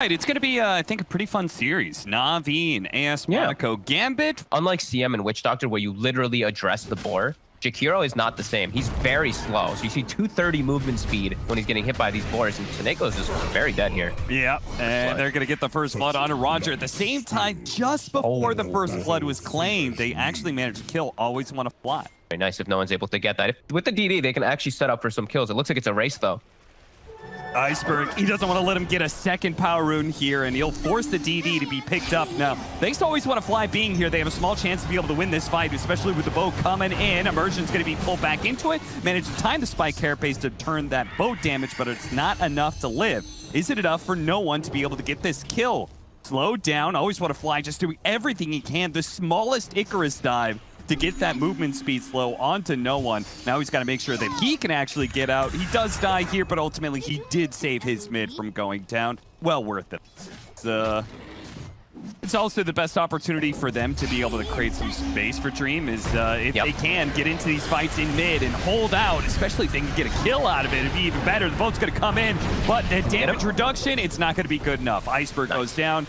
Right, it's going to be, I think, a pretty fun series. Navi and AS Monaco. Gambit. Unlike CM and Witch Doctor, where you literally address the boar, Jakiro is not the same. He's very slow. So you see 230 movement speed when he's getting hit by these boars, and Taneko's just very dead here. Yeah, and they're going to get the first blood on Roger. At the same time, just before the first blood was claimed, they actually managed to kill Always Want to Fly. Very nice if no one's able to get that. With the DD, they can actually set up for some kills. It looks like it's a race, though. Iceberg, he doesn't want to let him get a second power rune here, and he'll force the DD to be picked up. Now, thanks to Always Want to Fly being here, they have a small chance to be able to win this fight, especially with the bow coming in. Immersion's going to be pulled back into it. Managed to time the spike carapace to turn that bow damage, but it's not enough to live. Is it enough for no one to be able to get this kill? Slowed down, Always Want to Fly, just doing everything he can. The smallest Icarus dive to get that movement speed slow onto no one. Now he's got to make sure that he can actually get out. He does die here, but ultimately he did save his mid from going down. Well worth it. It's also the best opportunity for them to be able to create some space for Dream is if they can get into these fights in mid and hold out, especially if they can get a kill out of it, it'd be even better. The boat's going to come in, but the damage reduction, it's not going to be good enough. Iceberg goes down.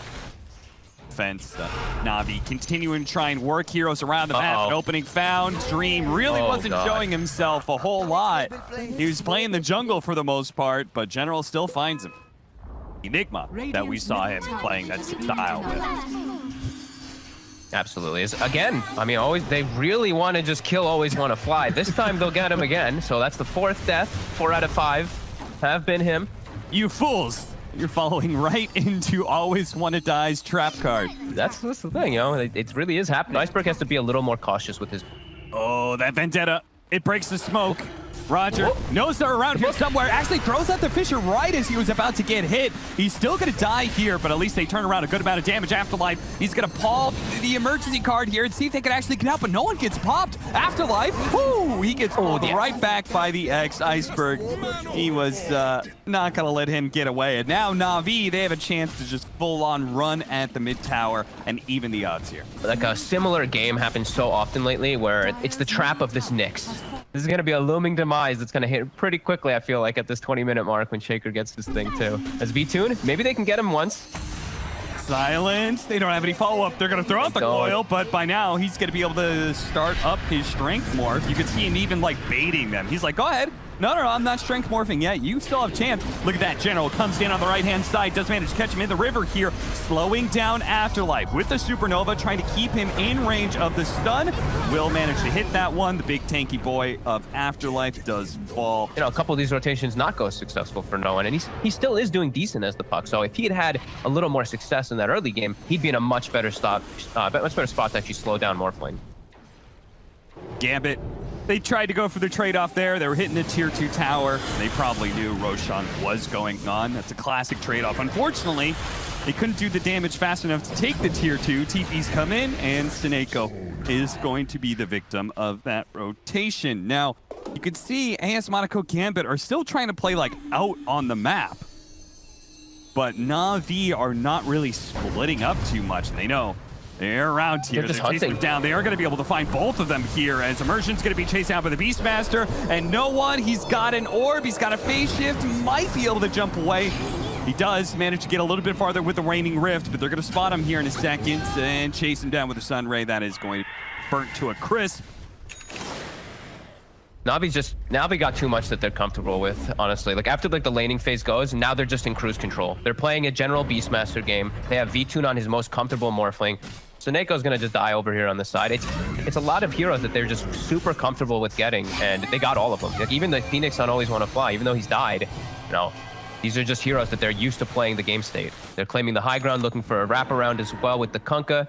Navi continuing to try and work heroes around the map. An opening found. Dream really wasn't showing himself a whole lot. He was playing the jungle for the most part, but General still finds him. Enigma that we saw him playing that style with. Absolutely. Again, I mean, they really want to just kill Always Want to Fly. This time they'll get him again. So that's the 4th death. 4 out of 5 have been him. You fools. You're following right into Always Want to Die's trap card. That's the thing, you know. It really is happening. Iceberg has to be a little more cautious with his... Oh, that Vendetta. It breaks the smoke. Roger knows they're around here somewhere. Actually throws out the Fisher right as he was about to get hit. He's still going to die here, but at least they turn around a good amount of damage. Afterlife, he's going to pull the emergency card here and see if they can actually get out, but no one gets popped. Afterlife, whoo, he gets pulled right back by the X. Iceberg, he was not going to let him get away. And now Navi, they have a chance to just full-on run at the mid tower and even the odds here. Like a similar game happens so often lately where it's the trap of this Nyx. This is going to be a looming demise that's going to hit pretty quickly, I feel like, at this 20-minute mark when Shaker gets this thing, too. As V-Tune, maybe they can get him once. Silence. They don't have any follow-up. They're going to throw out the coil, but by now, he's going to be able to start up his strength morph. You can see him even, like, baiting them. He's like, go ahead. No, I'm not strength morphing yet. You still have a chance. Look at that. General comes in on the right-hand side. Does manage to catch him in the river here. Slowing down Afterlife with the Supernova, trying to keep him in range of the stun. Will manage to hit that one. The big tanky boy of Afterlife does fall. You know, a couple of these rotations not go successful for no one, and he still is doing decent as the puck. So if he had a little more success in that early game, he'd be in a much better spot to actually slow down Morphling. Gambit. They tried to go for the trade-off there. They were hitting the tier 2 tower. They probably knew Roshan was going on. That's a classic trade-off. Unfortunately, they couldn't do the damage fast enough to take the tier 2. TPs come in, and Sineko is going to be the victim of that rotation. Now, you can see AS Monaco Gambit are still trying to play like out on the map. But Navi are not really splitting up too much. They know they're around here. They're chasing down. They are going to be able to find both of them here as Immersion's going to be chased out by the Beastmaster. And no one, he's got an orb. He's got a phase shift. Might be able to jump away. He does manage to get a little bit farther with the Raining Rift, but they're going to spot him here in a second and chase him down with the Sun Ray. That is going to burnt to a crisp. Navi got too much that they're comfortable with, honestly. Like, after like the laning phase goes, now they're just in cruise control. They're playing a general Beastmaster game. They have V-Tune on his most comfortable Morphling. So Neko's gonna just die over here on the side. It's a lot of heroes that they're just super comfortable with getting, and they got all of them. Like, even the Phoenix on Always Want to Fly, even though he's died, you know, these are just heroes that they're used to playing the game state. They're claiming the high ground, looking for a wraparound as well with the Kunkka.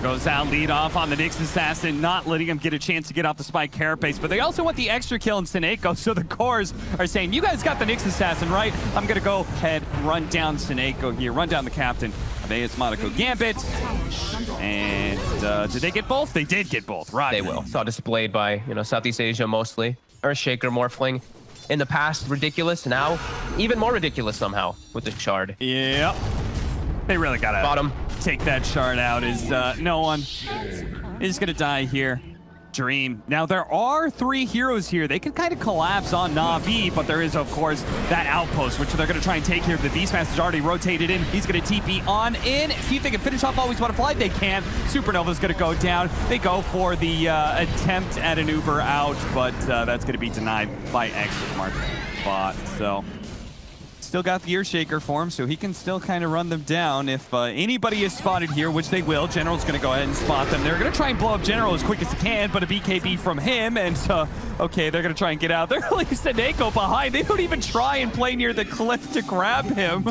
Goes out, lead off on the Nyx Assassin, not letting him get a chance to get off the spike carapace, but they also want the extra kill in Sineko, so the cores are saying, you guys got the Nyx Assassin, right? I'm going to go ahead, run down Sineko here, run down the captain of AS Monaco Gambit. And did they get both? They did get both, right? They will. Saw displayed by, you know, Southeast Asia mostly. Earthshaker Morphling. In the past, ridiculous. Now, even more ridiculous somehow with the shard. Yep. They really gotta take that shard out. Is no one is gonna die here. Dream. Now, there are 3 heroes here. They can kind of collapse on NAVI, but there is, of course, that outpost, which they're going to try and take here. The Beastmaster's already rotated in. He's going to TP on in. See if they can finish off Always Want to Fly. They can. Supernova's going to go down. They go for the attempt at an Uber out, but that's going to be denied by exit mark bot. So, still got the ear shaker for him, so he can still kind of run them down. If anybody is spotted here, which they will, General's going to go ahead and spot them. They're going to try and blow up General as quick as they can, but a BKB from him, and okay, they're going to try and get out. They're leaving Neko behind. They don't even try and play near the cliff to grab him.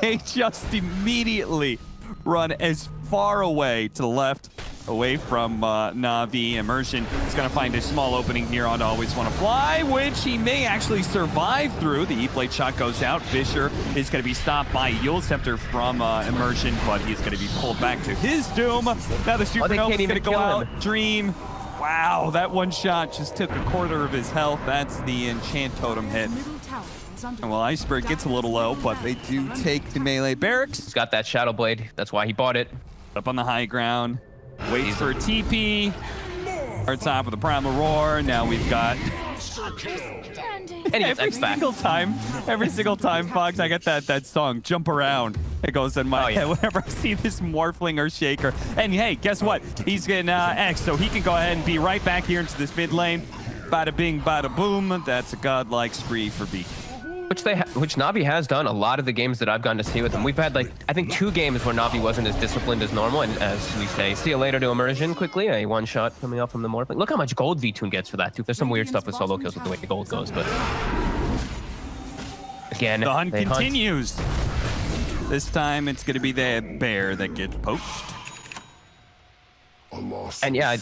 They just immediately run as far away to the left, away from NAVI. Immersion is going to find a small opening here on Always Want to Fly, which he may actually survive through. The E-Blade shot goes out. Fisher is going to be stopped by Yule Scepter from Immersion, but he's going to be pulled back to his doom. Now the Supernova is going to go out. Dream. Wow, that one shot just took a quarter of his health. That's the enchant totem hit. Well, Iceberg gets a little low, but they do take the melee barracks. He's got that Shadow Blade. That's why he bought it. Up on the high ground. Waits for a TP. Our top of the Primal Roar. Now we've got... And every single time, Fox, I get that song, Jump Around. It goes in my head whenever I see this Morphling or Shaker. And hey, guess what? He's getting X, so he can go ahead and be right back here into this mid lane. Bada bing, bada boom. That's a godlike spree for B. Which Navi has done a lot of the games that I've gotten to see with him. We've had, like, I think 2 games where Navi wasn't as disciplined as normal, and as we say, see you later to Immersion quickly. A 1 shot coming up from the Morphling. Look how much gold V-Tune gets for that, too. There's some weird stuff with solo kills with the way the gold goes, but... Again, the hunt continues. This time, it's going to be the bear that gets poached. And yeah,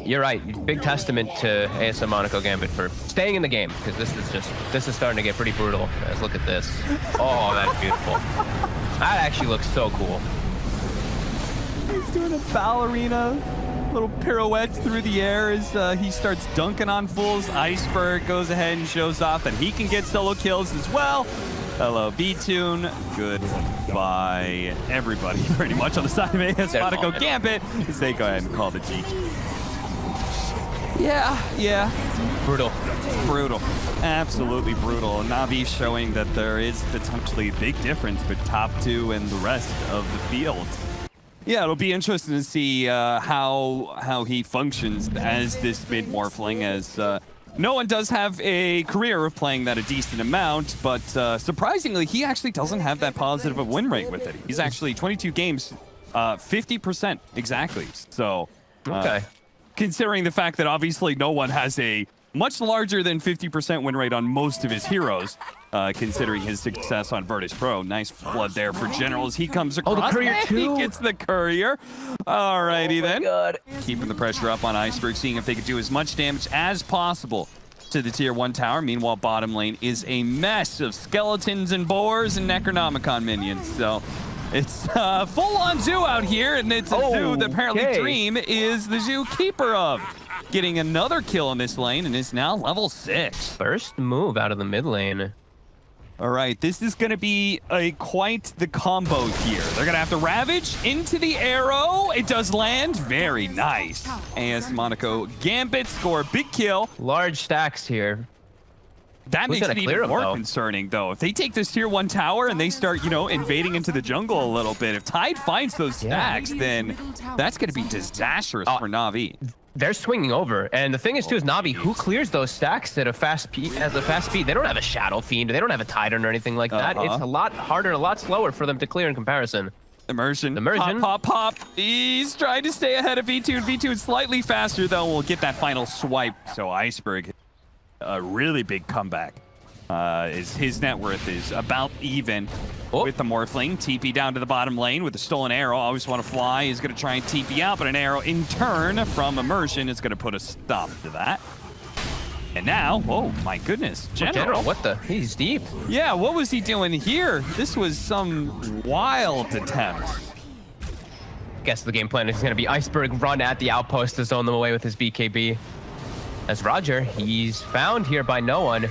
you're right. Big testament to ASM Monaco Gambit for staying in the game, because this is starting to get pretty brutal. Guys, look at this. Oh, that's beautiful. That actually looks so cool. He's doing a ballerina, little pirouette through the air as he starts dunking on fools. Iceberg goes ahead and shows off that he can get solo kills as well. Hello, B-Tune. Goodbye, everybody, pretty much on the side of AS Monaco Gambit as they go ahead and call the G. Yeah. Brutal. Absolutely brutal. Navi showing that there is potentially a big difference between top 2 and the rest of the field. Yeah, it'll be interesting to see how he functions as this mid-morphling, as no one does have a career of playing that a decent amount, but surprisingly, he actually doesn't have that positive of win rate with it. He's actually 22 games, 50% exactly. So, considering the fact that obviously no one has a much larger than 50% win rate on most of his heroes, considering his success on Virtus Pro. Nice blood there for General as he comes across. Oh, the courier too? He gets the courier. Alrighty then. God. Keeping the pressure up on Iceberg, seeing if they could do as much damage as possible to the tier 1 tower. Meanwhile, bottom lane is a mess of skeletons and boars and Necronomicon minions. So it's full-on zoo out here, and it's a zoo that apparently Dream is the zookeeper of. Getting another kill in this lane and is now level 6. First move out of the mid lane. All right, this is going to be quite the combo here. They're going to have to Ravage into the arrow. It does land. Very nice. AS Monaco Gambit score a big kill. Large stacks here. That makes it even more concerning, though. If they take this tier 1 tower and they start, invading into the jungle a little bit, if Tide finds those stacks, then that's going to be disastrous for Navi. They're swinging over, and the thing is too is Navi, who clears those stacks at a fast speed? They don't have a Shadow Fiend, they don't have a Titan or anything like that. It's a lot harder, a lot slower for them to clear in comparison. Immersion. Pop. He's trying to stay ahead of V2. V2 is slightly faster though. We'll get that final swipe. So Iceberg, a really big comeback. His net worth is about even with the Morphling. TP down to the bottom lane with the stolen arrow. Always Want to Fly is going to try and TP out, but an arrow in turn from Immersion is going to put a stop to that. And now, oh my goodness, General, what the? He's deep. Yeah, what was he doing here? This was some wild attempt. Guess the game plan is going to be Iceberg run at the outpost to zone them away with his BKB. As Roger, he's found here by no one.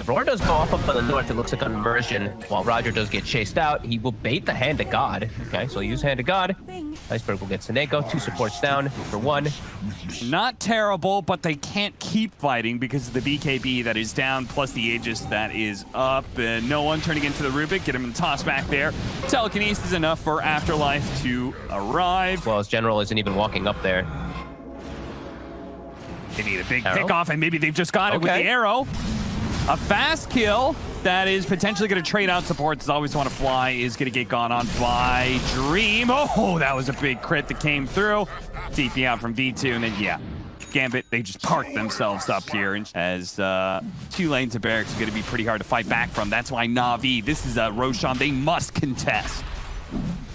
The roar does go off up on the north. It looks like an immersion. While Roger does get chased out, he will bait the Hand of God. Okay, so he'll use Hand of God. Iceberg will get Seneko. 2 supports down for 1. Not terrible, but they can't keep fighting because of the BKB that is down, plus the Aegis that is up. No one turning into the Rubik. Get him in the toss back there. Telekinesis is enough for Afterlife to arrive. Well, his general isn't even walking up there. They need a big pickoff, and maybe they've just got it with the arrow. A fast kill that is potentially going to trade out supports. Always want to fly is going to get gone on by Dream. Oh, that was a big crit that came through. TP out from V2, and then, yeah, Gambit, they just parked themselves up here as 2 lanes of barracks are going to be pretty hard to fight back from. That's why NAVI, this is Roshan, they must contest.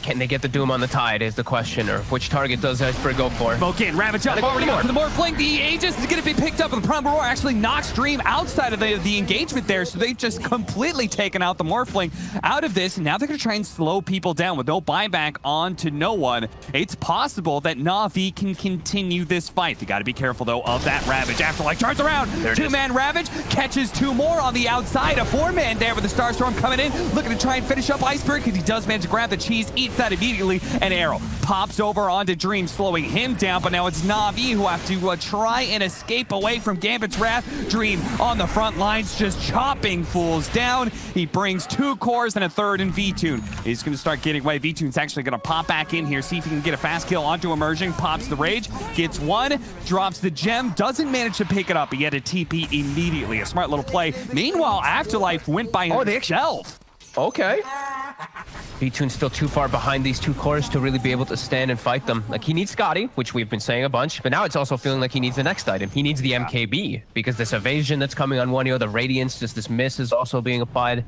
Can they get the Doom on the Tide is the question, or which target does Iceberg go for? Smoke in, Ravage up, already up to the Morphling. The Aegis is going to be picked up, and the Prime Roar actually knocks Dream outside of the engagement there, so they've just completely taken out the Morphling out of this, and now they're going to try and slow people down with no buyback on to no one. It's possible that Na'Vi can continue this fight. They got to be careful, though, of that Ravage. Afterlife turns around, 2-man Ravage, catches 2 more on the outside, a 4-man there with the Starstorm coming in, looking to try and finish up Iceberg, because he does manage to grab the cheese, eats that immediately. An arrow pops over onto Dream, slowing him down, but now it's Na'Vi who have to try and escape away from Gambit's wrath. Dream on the front lines, just chopping fools down. He brings 2 cores and a 3rd in V-Tune. He's going to start getting away. V-Tune's actually going to pop back in here, see if he can get a fast kill onto Immersion. Pops the Rage, gets 1, drops the gem, doesn't manage to pick it up. He had a TP immediately. A smart little play. Meanwhile, Afterlife went by himself. Okay. V-Tune's still too far behind these 2 cores to really be able to stand and fight them. Like, he needs Scotty, which we've been saying a bunch, but now it's also feeling like he needs the next item. He needs the MKB, because this evasion that's coming on 1-0, the Radiance, just this miss is also being applied.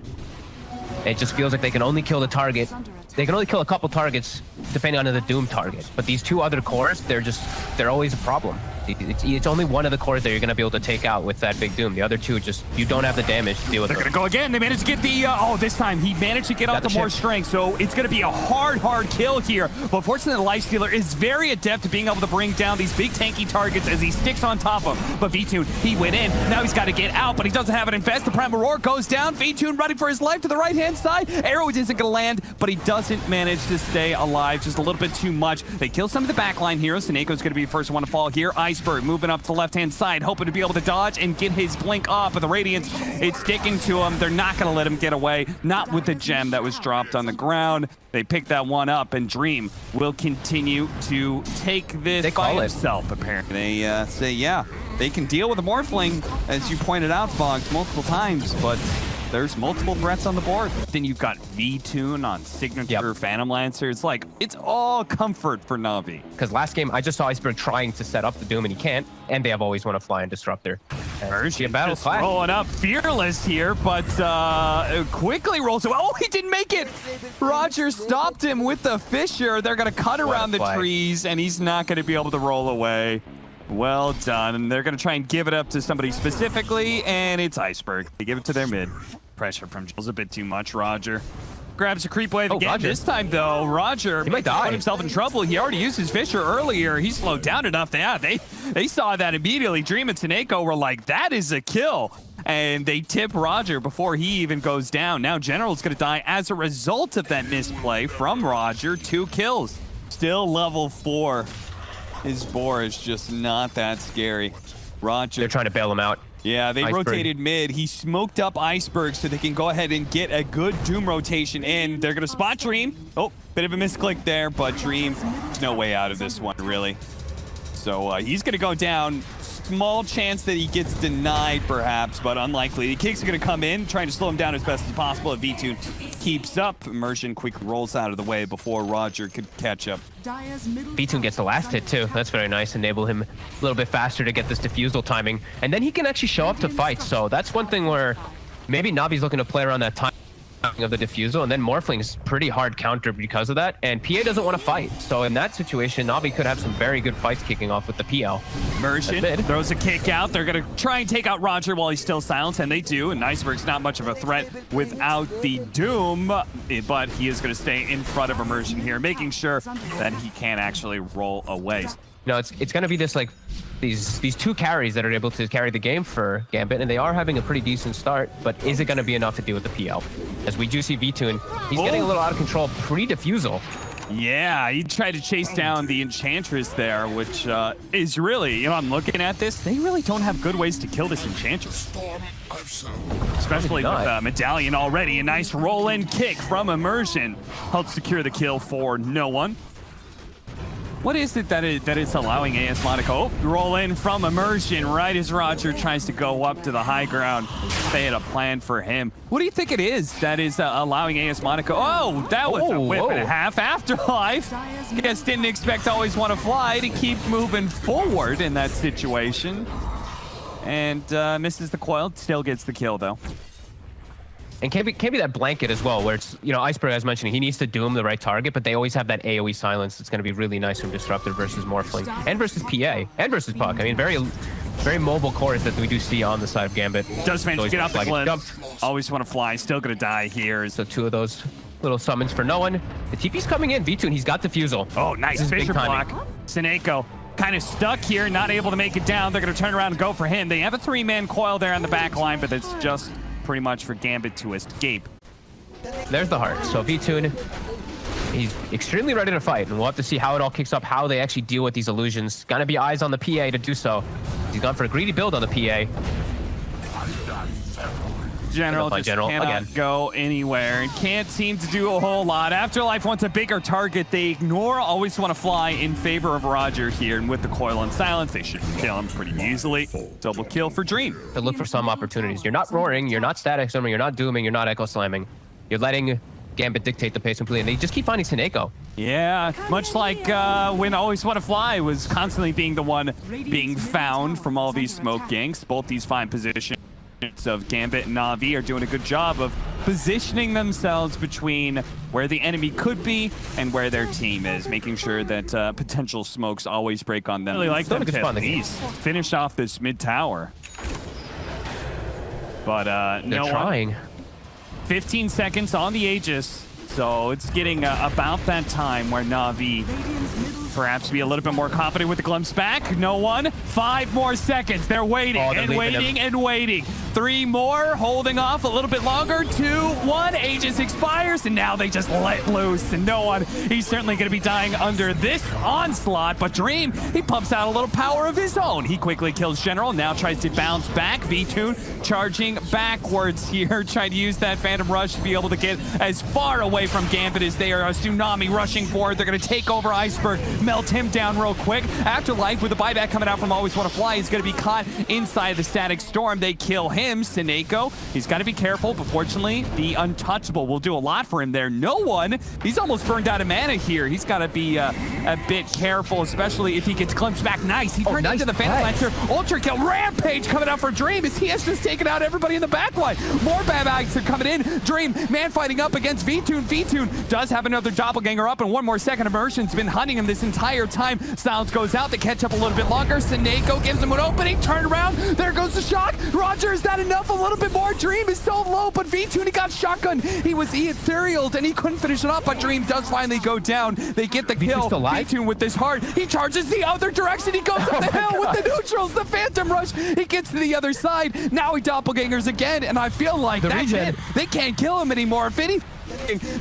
It just feels like they can only kill the target. They can only kill a couple targets depending on the Doom target. But these 2 other cores, they're always a problem. It's only one of the cores that you're going to be able to take out with that big Doom. The other 2, just, you don't have the damage to deal with. They're going to go again. They managed to get the, this time he managed to get off the more strength. So it's going to be a hard kill here. But fortunately, the Lifestealer is very adept at being able to bring down these big tanky targets as he sticks on top of them. But V-Tune, he went in. Now he's got to get out, but he doesn't have it invest. The Primal Roar goes down. V-Tune running for his life to the right-hand side. Arrow isn't going to land, but he doesn't manage to stay alive. Just a little bit too much. They kill some of the backline heroes. Seneco's going to be the first one to fall here. Iceberg moving up to the left-hand side, hoping to be able to dodge and get his blink off, but the Radiance, it's sticking to him. They're not going to let him get away, not with the gem that was dropped on the ground. They pick that one up, and Dream will continue to take this by himself, apparently. They say, yeah, they can deal with the Morphling, as you pointed out, Fox, multiple times, but there's multiple threats on the board. Then you've got V-Tune on Signature, Phantom Lancer. It's like, it's all comfort for Na'Vi. Because last game, I just saw Iceberg trying to set up the Doom, and he can't. And they have always want to fly and Disruptor. Merchant just rolling up fearless here, but quickly rolls away. Oh, he didn't make it! Roger stopped him with the Fissure. They're going to cut around the trees, and he's not going to be able to roll away. Well done. And they're going to try and give it up to somebody specifically, and it's Iceberg. They give it to their mid. Pressure from Jill's a bit too much. Roger grabs a creep wave again. Roger. This time, though, Roger might put himself in trouble. He already used his Fissure earlier. He slowed down enough. They saw that immediately. Dream and Seneko were like, that is a kill. And they tip Roger before he even goes down. Now General's going to die as a result of that misplay from Roger. 2 kills. Still level 4. His boar is just not that scary. Roger. They're trying to bail him out. Yeah, they rotated mid. He smoked up Iceberg so they can go ahead and get a good Doom rotation in. They're going to spot Dream. Oh, bit of a misclick there, but Dream, there's no way out of this one, really. So he's going to go down. Small chance that he gets denied, perhaps, but unlikely. The kicks are going to come in, trying to slow him down as best as possible. If V-Tune keeps up, Immersion quickly rolls out of the way before Roger could catch up. V-Tune gets the last hit, too. That's very nice. Enable him a little bit faster to get this defusal timing. And then he can actually show up to fight. So that's one thing where maybe Navi's looking to play around that time of the defusal, and then Morphling's pretty hard counter because of that, and PA doesn't want to fight. So in that situation, Navi could have some very good fights kicking off with the PL. Immersion throws a kick out. They're going to try and take out Roger while he's still silenced, and they do. And Iceberg's not much of a threat without the Doom, but he is going to stay in front of Immersion here, making sure that he can't actually roll away. No, it's going to be this like these two carries that are able to carry the game for Gambit, and they are having a pretty decent start, but is it going to be enough to deal with the PL? As we do see V-Tune, he's getting a little out of control pre-defusal. Yeah, he tried to chase down the Enchantress there, which is really, you know, I'm looking at this, they really don't have good ways to kill this Enchantress. Especially with Medallion already. A nice roll-in kick from Immersion helps secure the kill for no one. What is it that it's allowing AS Monaco? Oh, roll in from Immersion right as Roger tries to go up to the high ground. They had a plan for him. What do you think it is that is allowing AS Monaco? Oh, that was a whip and a half. Afterlife. Guess didn't expect Always Want to Fly to keep moving forward in that situation. And misses the coil. Still gets the kill, though. And can't be that blanket as well, where it's, you know, Iceberg, as mentioned, he needs to doom the right target, but they always have that AoE silence that's going to be really nice from Disruptor versus Morphling, and versus PA, and versus Puck. I mean, very mobile cores that we do see on the side of Gambit. Does manage to get out the glimpse. Always Want to Fly, still going to die here. So two of those little summons for no one. The TP's coming in, V-Tune, he's got Defusal. Oh, nice Fisher block. Seneko kind of stuck here, not able to make it down. They're going to turn around and go for him. They have a 3-man coil there on the back line, but it's just pretty much for Gambit to escape. There's the heart. So V-Tune, he's extremely ready to fight, and we'll have to see how it all kicks up, how they actually deal with these illusions. Gonna be eyes on the PA to do so. He's gone for a greedy build on the PA. General just cannot go anywhere and can't seem to do a whole lot. Afterlife wants a bigger target. They ignore Always Want to Fly in favor of Roger here, and with the coil and silence, they should kill him pretty easily. Double kill for Dream. To look for some opportunities. You're not roaring, you're not static storming, you're not dooming, you're not echo slamming. You're letting Gambit dictate the pace completely, and they just keep finding Seneko. Yeah, much like when Always Want to Fly was constantly being the one being found from all these smoke ganks. Both these fine positions of Gambit and NAVI are doing a good job of positioning themselves between where the enemy could be and where their team is, making sure that potential smokes always break on them. Really like them to at least finish off this mid tower. But they're trying. 15 seconds on the Aegis, so it's getting about that time where NAVI perhaps be a little bit more confident with the glimpse back. No one. 5 more seconds. They're waiting and waiting and waiting. 3 more, holding off a little bit longer. 2, 1, Aegis expires, and now they just let loose, and no one. He's certainly going to be dying under this onslaught, but Dream, he pumps out a little power of his own. He quickly kills General, now tries to bounce back. V-Tune charging backwards here, trying to use that Phantom Rush to be able to get as far away from Gambit as they are. A tsunami rushing forward. They're going to take over Iceberg, melt him down real quick. Afterlife, with the buyback coming out from Always Want to Fly, he's going to be caught inside the static storm. They kill him. Seneko, he's got to be careful, but fortunately, the untouchable will do a lot for him there. No one, he's almost burned out of mana here. He's got to be a bit careful, especially if he gets glimpsed back. Nice. He turned into the Phantom Lancer. Ultra kill. Rampage coming out for Dream as he has just taken out everybody in the backline. More buybacks are coming in. Dream, man fighting up against V-Tune. V-Tune does have another doppelganger up, and 1 more second. Immersion's been hunting him this entire time. Silence goes out. They catch up a little bit longer. Seneko gives him an opening. Turn around. There goes the shock. Roger, is that enough? A little bit more. Dream is so low, but V-Tune, he got shotgun. He etherealed, and he couldn't finish it up, but Dream does finally go down. They get the kill. V-Tune with this heart. He charges the other direction. He goes up the hill with the neutrals. The Phantom Rush. He gets to the other side. Now he doppelgangers again, and I feel like that's it. They can't kill him anymore. If anything,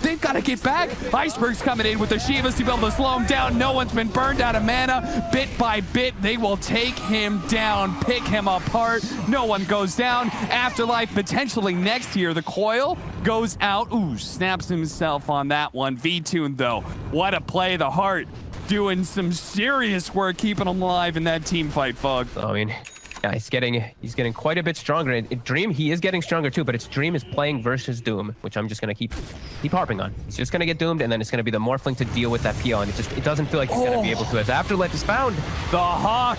they've got to get back. Iceberg's coming in with the Shivas to be able to slow him down. No one's been burned out of mana. Bit by bit, they will take him down, pick him apart. No one goes down. Afterlife potentially next year. The coil goes out. Ooh, snaps himself on that one. V-Tune, though, what a play. The heart doing some serious work keeping him alive in that team fight, Fug. I mean, yeah, he's getting quite a bit stronger. And Dream, he is getting stronger too, but it's Dream is playing versus Doom, which I'm just gonna keep harping on. He's just gonna get doomed, and then it's gonna be the Morphling to deal with that PL, and it doesn't feel like he's gonna be able to as Afterlife is found. The Hawk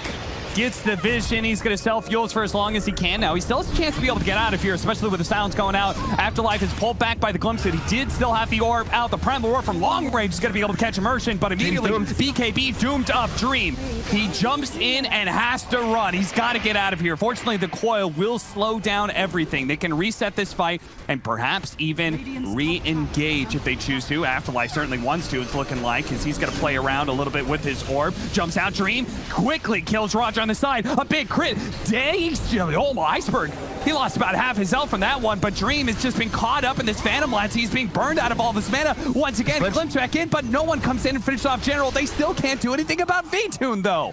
gets the vision. He's going to self-fuels for as long as he can now. He still has a chance to be able to get out of here, especially with the sounds going out. Afterlife is pulled back by the glimpse that he did still have the orb out. The Primal Roar from long range is going to be able to catch Immersion, but immediately BKB doomed up Dream. He jumps in and has to run. He's got to get out of here. Fortunately, the coil will slow down everything. They can reset this fight and perhaps even re-engage if they choose to. Afterlife certainly wants to, it's looking like, because he's going to play around a little bit with his orb. Jumps out, Dream quickly kills Roger on on his side. A big crit. Dang, oh, Iceberg. He lost about half his health from that one, but Dream has just been caught up in this Phantom Lance. He's being burned out of all of his mana. Once again, glimpse back in, but no one comes in and finishes off General. They still can't do anything about V-Tune, though.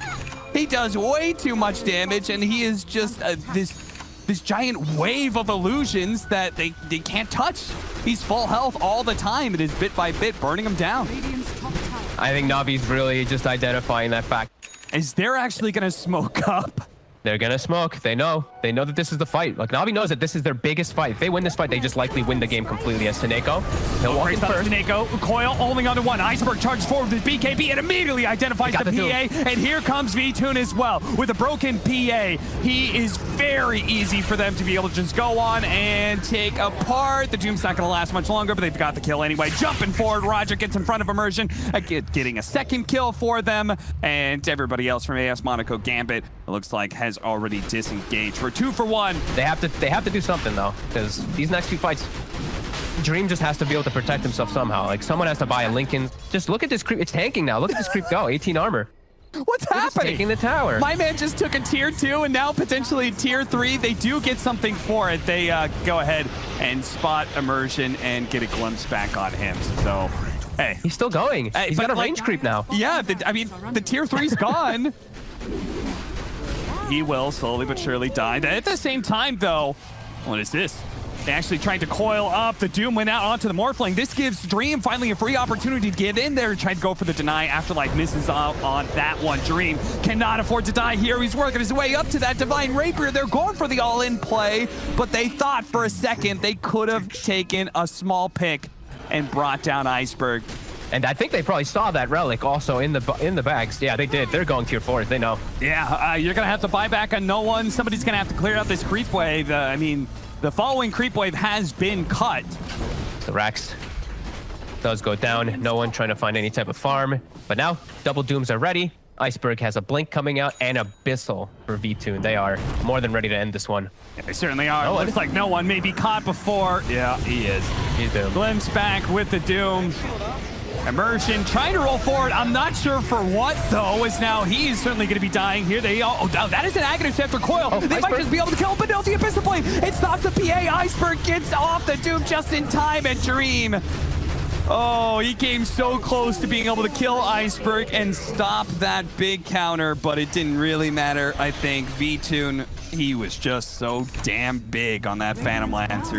He does way too much damage, and he is just this giant wave of illusions that they can't touch. He's full health all the time. It is bit by bit burning him down. I think Navi's really just identifying that fact. Is they're actually going to smoke up? They're gonna smoke. They know that this is the fight. Like, Navi knows that this is their biggest fight. If they win this fight, they just likely win the game completely. As Seneko, he'll walk in first. Seneko, Coil only onto one. Iceberg charges forward with his BKB and immediately identifies the PA. And here comes V-Tune as well. With a broken PA, he is very easy for them to be able to just go on and take apart. The Doom's not gonna last much longer, but they've got the kill anyway. Jumping forward, Roger gets in front of Immersion, getting a second kill for them. And everybody else from AS Monaco Gambit, it looks like, has already disengaged. We're 2 for 1. They have to do something though, because these next few fights, Dream just has to be able to protect himself somehow. Like, someone has to buy a Lincoln. Just look at this creep. It's tanking now. Look at this creep go. 18 armor. What's happening? Taking the tower. My man just took a tier 2 and now potentially tier 3. They do get something for it. They go ahead and spot Immersion and get a glimpse back on him. So, hey. He's still going. He's got a range creep now. Yeah, I mean, the tier 3's gone. He will slowly but surely die. At the same time, though, what is this? They actually tried to coil up. The Doom went out onto the Morphling. This gives Dream finally a free opportunity to get in there, try to go for the deny. Afterlife misses out on that one. Dream cannot afford to die here. He's working his way up to that Divine Rapier. They're going for the all-in play, but they thought for a second they could have taken a small pick and brought down Iceberg. And I think they probably saw that relic also in the bags. Yeah, they did. They're going tier 4s. They know. Yeah, you're going to have to buy back on no one. Somebody's going to have to clear out this creep wave. I mean, the following creep wave has been cut. The Rax does go down. No one trying to find any type of farm. But now, double Dooms are ready. Iceberg has a Blink coming out and Abyssal for V-Tune. They are more than ready to end this one. Yeah, they certainly are. Looks like no one may be caught before. Yeah, he is. He's doomed. Glimpse back with the Doom. Immersion trying to roll forward. I'm not sure for what, though, as now he's certainly going to be dying here. That is an aghanim after Coil. They might just be able to kill him, but no, the Abyssal Blade. It stops the PA. Iceberg gets off the Doom just in time, and Dream. Oh, he came so close to being able to kill Iceberg and stop that big counter, but it didn't really matter. I think V-Tune, he was just so damn big on that Phantom Lancer.